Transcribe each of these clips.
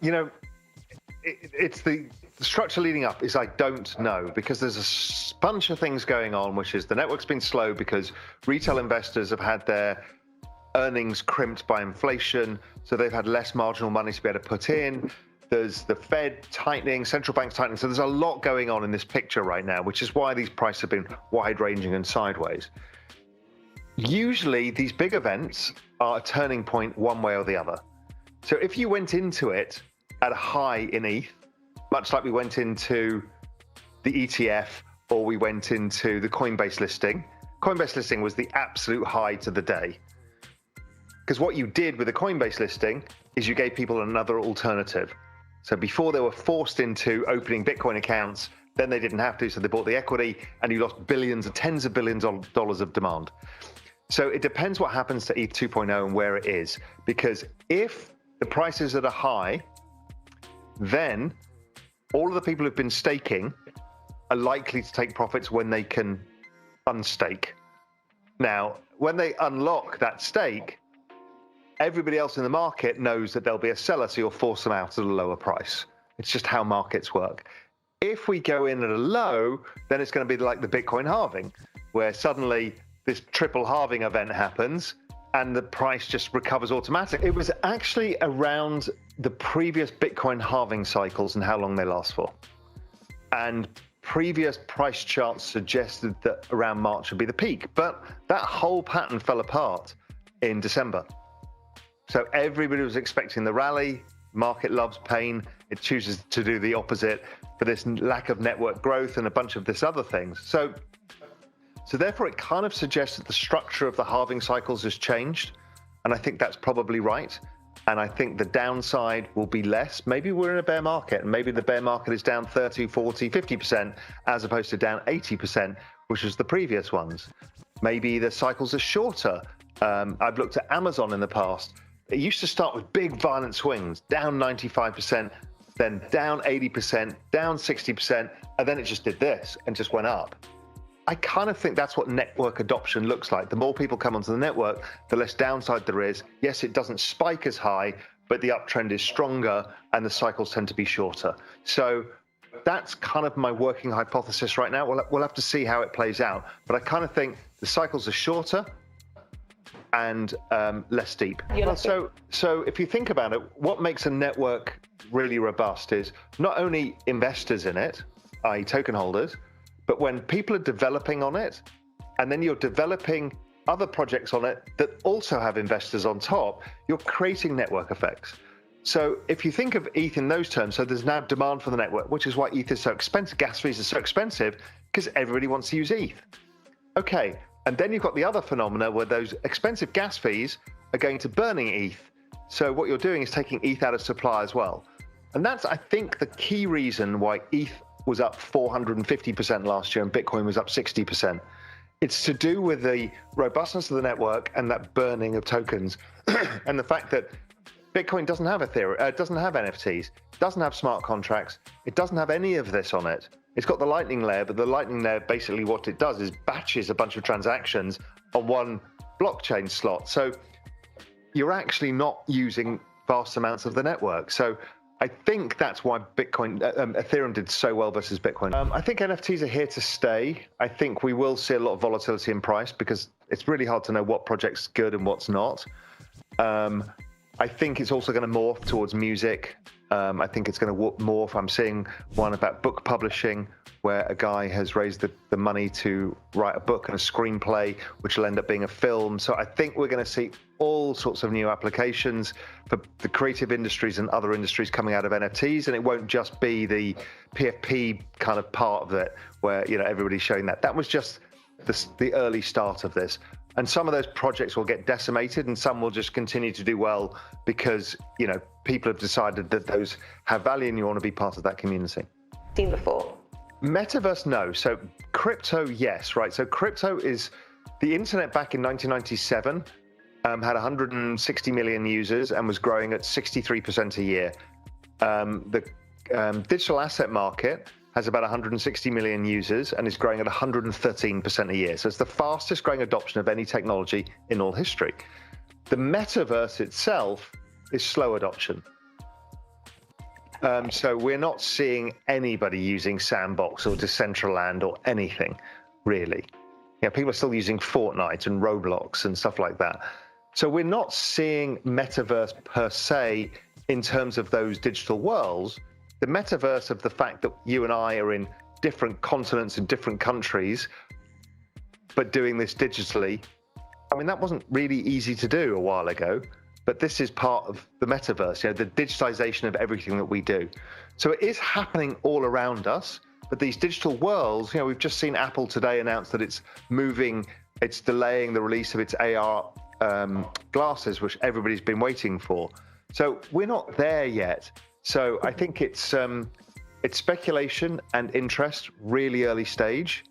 You know, it's the structure leading up is I don't know, because there's a bunch of things going on, which is the network's been slow because retail investors have had their earnings crimped by inflation, so they've had less marginal money to be able to put in. There's the Fed tightening, central banks tightening, so there's a lot going on in this picture right now, which is why these prices have been wide-ranging and sideways. Usually, these big events are a turning point one way or the other. So if you went into it at a high in ETH, much like we went into the ETF or we went into the Coinbase listing. Coinbase listing was the absolute height of the day. Because what you did with the Coinbase listing is you gave people another alternative. So before they were forced into opening Bitcoin accounts, then they didn't have to, so they bought the equity, and you lost billions and tens of billions of dollars of demand. So it depends what happens to ETH 2.0 and where it is. Because if the prices are at a high, then all of the people who've been staking are likely to take profits when they can unstake. Now, when they unlock that stake, everybody else in the market knows that there'll be a seller, so you'll force them out at a lower price. It's just how markets work. If we go in at a low, then it's going to be like the Bitcoin halving, where suddenly this triple halving event happens and the price just recovers automatically. It was actually around the previous Bitcoin halving cycles and how long they last for. And previous price charts suggested that around March would be the peak, but that whole pattern fell apart in December. So everybody was expecting the rally. Market loves pain. It chooses to do the opposite for this lack of network growth and a bunch of this other things. So therefore, it kind of suggests that the structure of the halving cycles has changed. And I think that's probably right. And I think the downside will be less. Maybe we're in a bear market, and maybe the bear market is down 30, 40, 50%, as opposed to down 80%, which was the previous ones. Maybe the cycles are shorter. I've looked at Amazon in the past. It used to start with big violent swings, down 95%, then down 80%, down 60%, and then it just did this and just went up. I kind of think that's what network adoption looks like. The more people come onto the network, the less downside there is. Yes, it doesn't spike as high, but the uptrend is stronger and the cycles tend to be shorter. So that's kind of my working hypothesis right now. We'll have to see how it plays out. But I kind of think the cycles are shorter and less steep. Well, so if you think about it, what makes a network really robust is not only investors in it, i.e. token holders, but when people are developing on it, and then you're developing other projects on it that also have investors on top, you're creating network effects. So if you think of ETH in those terms, so there's now demand for the network, which is why ETH is so expensive, gas fees are so expensive, because everybody wants to use ETH. Okay, and then you've got the other phenomena where those expensive gas fees are going to burning ETH. So what you're doing is taking ETH out of supply as well. And that's, I think, the key reason why ETH was up 450% last year and Bitcoin was up 60%. It's to do with the robustness of the network and that burning of tokens and the fact that Bitcoin doesn't have Ethereum, it doesn't have NFTs, it doesn't have smart contracts, it doesn't have any of this on it. It's got the Lightning layer, but the Lightning layer basically what it does is batches a bunch of transactions on one blockchain slot. So you're actually not using vast amounts of the network. So I think that's why Ethereum did so well versus Bitcoin. I think NFTs are here to stay. I think we will see a lot of volatility in price because it's really hard to know what project's good and what's not. I think it's also going to morph towards music. I think it's going to morph. I'm seeing one about book publishing where a guy has raised the money to write a book and a screenplay, which will end up being a film. So I think we're going to see all sorts of new applications for the creative industries and other industries coming out of NFTs. And it won't just be the PFP kind of part of it where, you know, everybody's showing that. That was just the early start of this. And some of those projects will get decimated and some will just continue to do well because, you know, people have decided that those have value and you want to be part of that community. Seen before? Metaverse, no. So crypto, yes, right. So crypto is the internet back in 1997 had 160 million users and was growing at 63% a year. The digital asset market has about 160 million users and is growing at 113% a year. So it's the fastest growing adoption of any technology in all history. The metaverse itself is slow adoption. So we're not seeing anybody using Sandbox or Decentraland or anything, really. People are still using Fortnite and Roblox and stuff like that. So we're not seeing metaverse per se in terms of those digital worlds. The metaverse of the fact that you and I are in different continents and different countries, but doing this digitally, I mean, that wasn't really easy to do a while ago, but this is part of the metaverse, the digitization of everything that we do. So it is happening all around us, but these digital worlds, we've just seen Apple today announce that it's delaying the release of its AR glasses, which everybody's been waiting for. So we're not there yet. So I think it's speculation and interest, really early stage.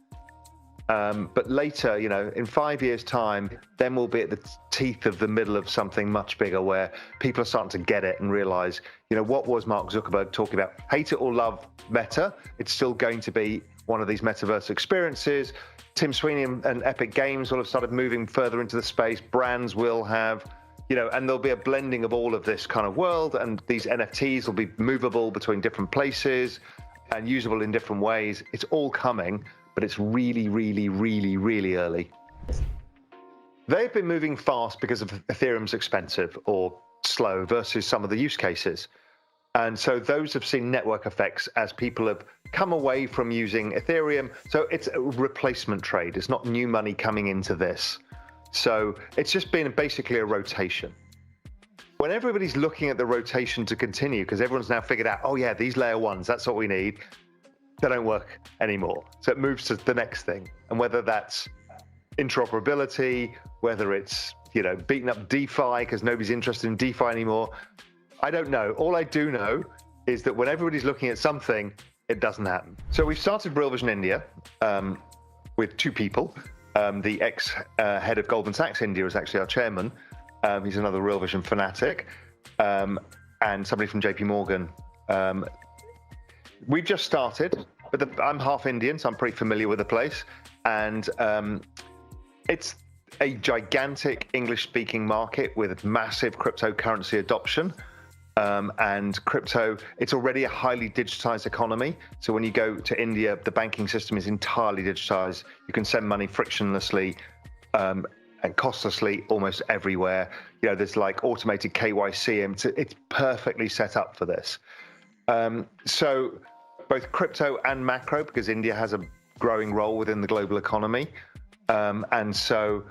But later, in 5 years' time, then we'll be at the teeth of the middle of something much bigger where people are starting to get it and realize, what was Mark Zuckerberg talking about? Hate it or love Meta, it's still going to be one of these metaverse experiences. Tim Sweeney and Epic Games will have started moving further into the space. Brands will have, and there'll be a blending of all of this kind of world, and these NFTs will be movable between different places and usable in different ways. It's all coming, but it's really, really, really, really early. They've been moving fast because of Ethereum's expensive or slow versus some of the use cases. And so those have seen network effects as people have come away from using Ethereum. So it's a replacement trade. It's not new money coming into this. So it's just been basically a rotation. When everybody's looking at the rotation to continue, because everyone's now figured out, oh yeah, these layer ones, that's what we need, they don't work anymore. So it moves to the next thing. And whether that's interoperability, whether it's, beating up DeFi because nobody's interested in DeFi anymore, I don't know. All I do know is that when everybody's looking at something, it doesn't happen. So we've started Real Vision India with two people. The ex-head of Goldman Sachs India is actually our chairman. He's another Real Vision fanatic. And somebody from JP Morgan. We've just started, but I'm half Indian, so I'm pretty familiar with the place. And it's a gigantic English-speaking market with massive cryptocurrency adoption. And crypto, it's already a highly digitized economy. So when you go to India, the banking system is entirely digitized. You can send money frictionlessly and costlessly almost everywhere. There's like automated KYC, and it's perfectly set up for this. So both crypto and macro, because India has a growing role within the global economy. And so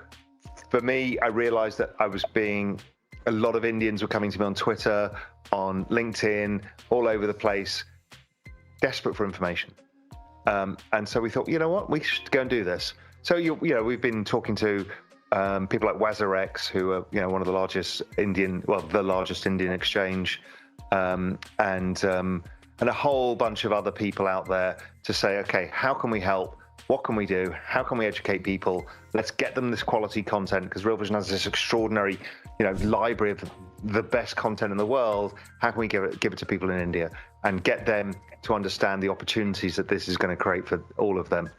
for me, I realized that a lot of Indians were coming to me on Twitter, on LinkedIn, all over the place, desperate for information. And so we thought, you know what, we should go and do this. So, we've been talking to people like WazirX, who are, one of the largest the largest Indian exchange, and a whole bunch of other people out there to say, okay, how can we help? What can we do? How can we educate people? Let's get them this quality content, because Real Vision has this extraordinary, library of the best content in the world. How can we give it to people in India and get them to understand the opportunities that this is going to create for all of them?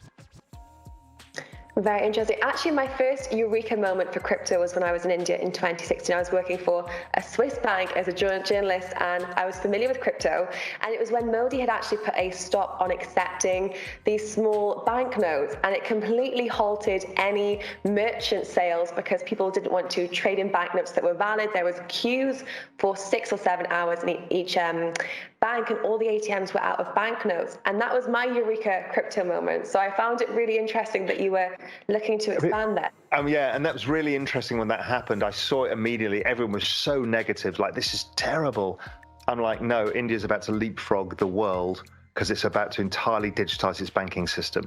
Very interesting. Actually, my first eureka moment for crypto was when I was in India in 2016. I was working for a Swiss bank as a journalist, and I was familiar with crypto. And it was when Modi had actually put a stop on accepting these small banknotes, and it completely halted any merchant sales because people didn't want to trade in banknotes that were valid. There was queues for 6 or 7 hours in each bank, and all the ATMs were out of banknotes. And that was my eureka crypto moment. So I found it really interesting that you were looking to expand that. Yeah, and that was really interesting when that happened. I saw it immediately. Everyone was so negative, like, this is terrible. I'm like, no, India's about to leapfrog the world because it's about to entirely digitize its banking system.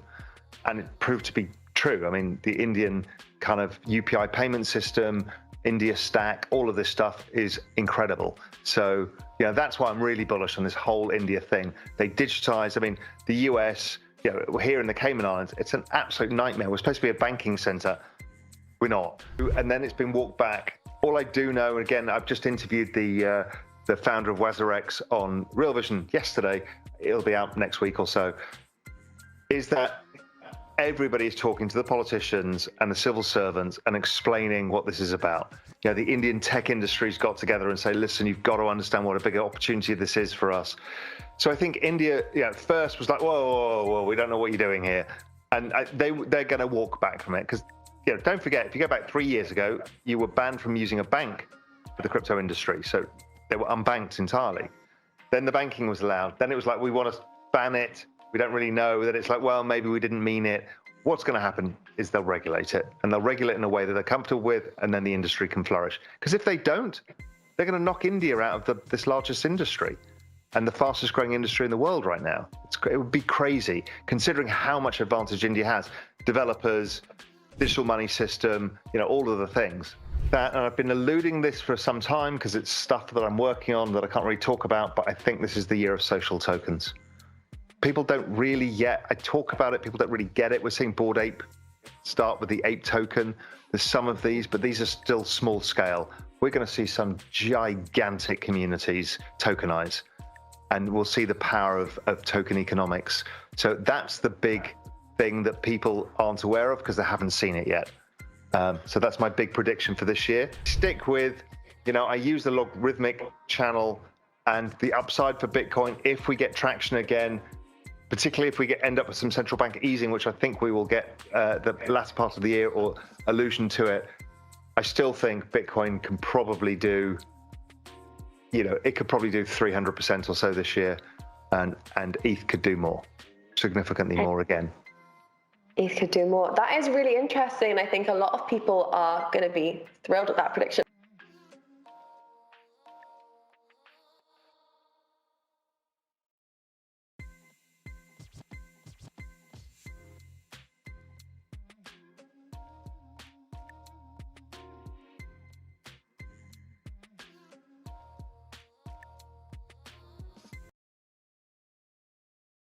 And it proved to be true. I mean, the Indian kind of UPI payment system, India Stack, all of this stuff is incredible. So, that's why I'm really bullish on this whole India thing. They digitize, the US, here in the Cayman Islands, it's an absolute nightmare. We're supposed to be a banking center. We're not. And then it's been walked back. All I do know, and again, I've just interviewed the founder of WazirX on Real Vision yesterday. It'll be out next week or so. Is that everybody is talking to the politicians and the civil servants and explaining what this is about. You know, the Indian tech industry's got together and say, listen, you've got to understand what a big opportunity this is for us. So I think India, first was like, whoa, we don't know what you're doing here. And they're going to walk back from it because, don't forget, if you go back 3 years ago, you were banned from using a bank for the crypto industry. So they were unbanked entirely. Then the banking was allowed. Then it was like, we want to ban it. We don't really know. That it's like, well, maybe we didn't mean it. What's going to happen is they'll regulate it, and they'll regulate it in a way that they're comfortable with, and then the industry can flourish. Because if they don't, they're going to knock India out of this largest industry and the fastest growing industry in the world right now. It would be crazy considering how much advantage India has. Developers, digital money system, all of the things. And I've been alluding this for some time because it's stuff that I'm working on that I can't really talk about, but I think this is the year of social tokens. People don't really yet, I talk about it, people don't really get it. We're seeing Bored Ape start with the Ape token. There's some of these, but these are still small scale. We're going to see some gigantic communities tokenize, and we'll see the power of token economics. So that's the big thing that people aren't aware of because they haven't seen it yet. So that's my big prediction for this year. Stick with, I use the logarithmic channel and the upside for Bitcoin if we get traction again, particularly if we end up with some central bank easing, which I think we will get the latter part of the year or allusion to it. I still think Bitcoin can probably do, it could probably do 300% or so this year, and ETH could do more, significantly more again. ETH could do more. That is really interesting, and I think a lot of people are going to be thrilled at that prediction.